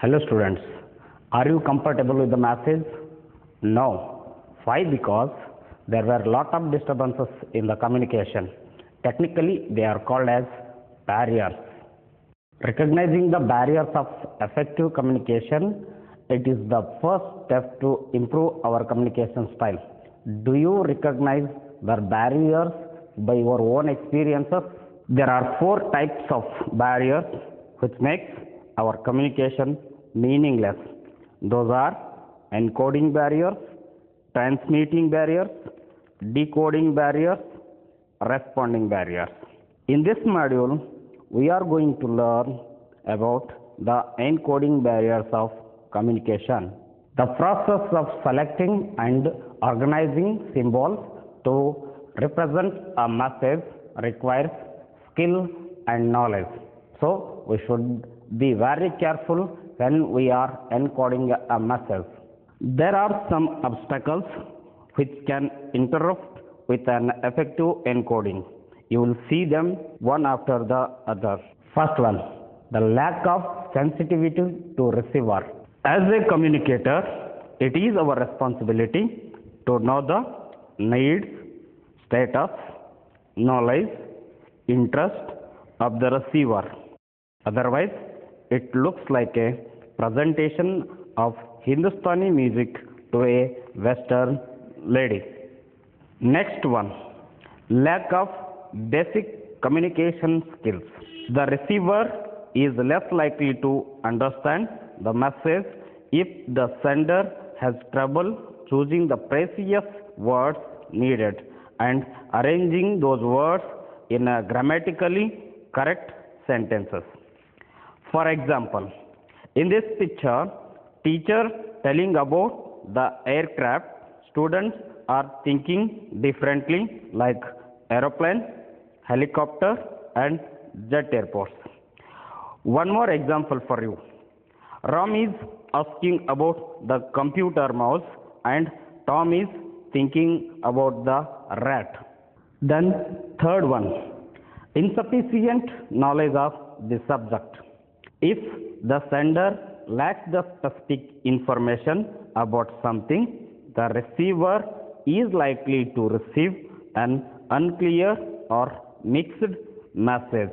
Hello students, are you comfortable with the message? No. Why? Because there were a lot of disturbances in the communication. Technically, they are called as barriers. Recognizing the barriers of effective communication, it is the first step to improve our communication style. Do you recognize the barriers by your own experiences? There are 4 types of barriers which makes our communication meaningless. Those are encoding barriers, transmitting barriers, decoding barriers, responding barriers. In this module, we are going to learn about the encoding barriers of communication. The process of selecting and organizing symbols to represent a message requires skill and knowledge. So, we should be very careful when we are encoding a message. There are some obstacles which can interrupt with an effective encoding. You will see them one after the other. First one, the lack of sensitivity to receiver. As a communicator, it is our responsibility to know the needs, status, knowledge, interest of the receiver. Otherwise, it looks like a presentation of Hindustani music to a Western lady. Next one, lack of basic communication skills. The receiver is less likely to understand the message if the sender has trouble choosing the precise words needed and arranging those words in a grammatically correct sentences. For example, in this picture, teacher telling about the aircraft, students are thinking differently like aeroplane, helicopter and jet airports. One more example for you. Ram is asking about the computer mouse and Tom is thinking about the rat. Then third one, insufficient knowledge of the subject. If the sender lacks the specific information about something, the receiver is likely to receive an unclear or mixed message.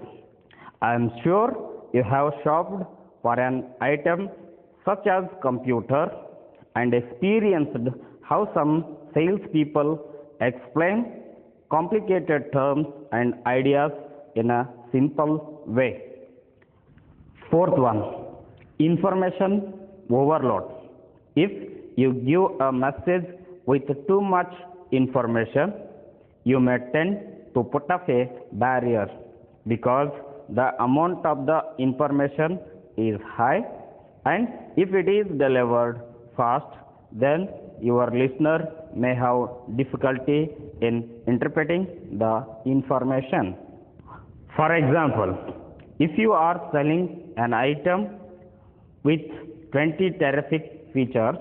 I am sure you have shopped for an item such as computer and experienced how some salespeople explain complicated terms and ideas in a simple way. Fourth one, information overload. If you give a message with too much information, you may tend to put up a barrier because the amount of the information is high, and if it is delivered fast, then your listener may have difficulty in interpreting the information. For example, if you are selling an item with 20 terrific features,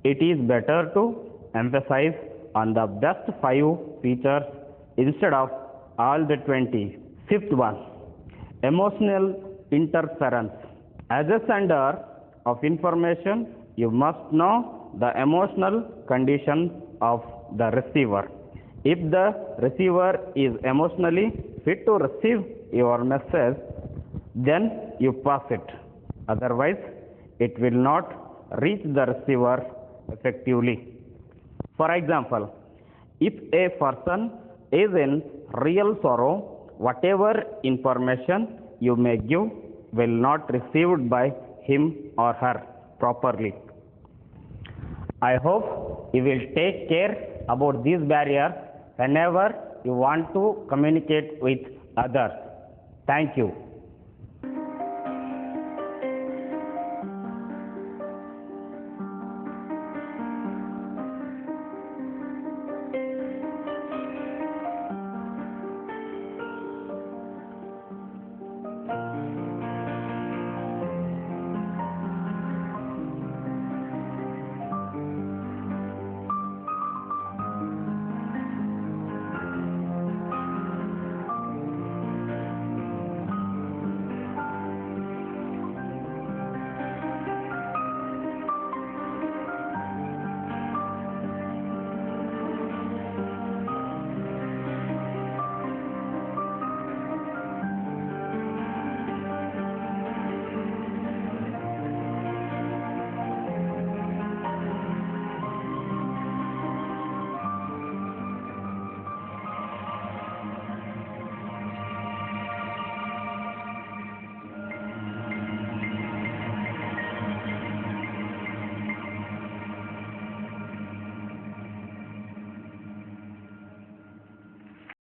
it is better to emphasize on the best 5 features instead of all the 20. Fifth one, emotional interference. As a sender of information, you must know the emotional condition of the receiver. If the receiver is emotionally fit to receive your message, then you pass it. Otherwise, it will not reach the receiver effectively. For example, if a person is in real sorrow, whatever information you may give will not received by him or her properly. I hope you will take care about these barriers whenever you want to communicate with others. Thank you.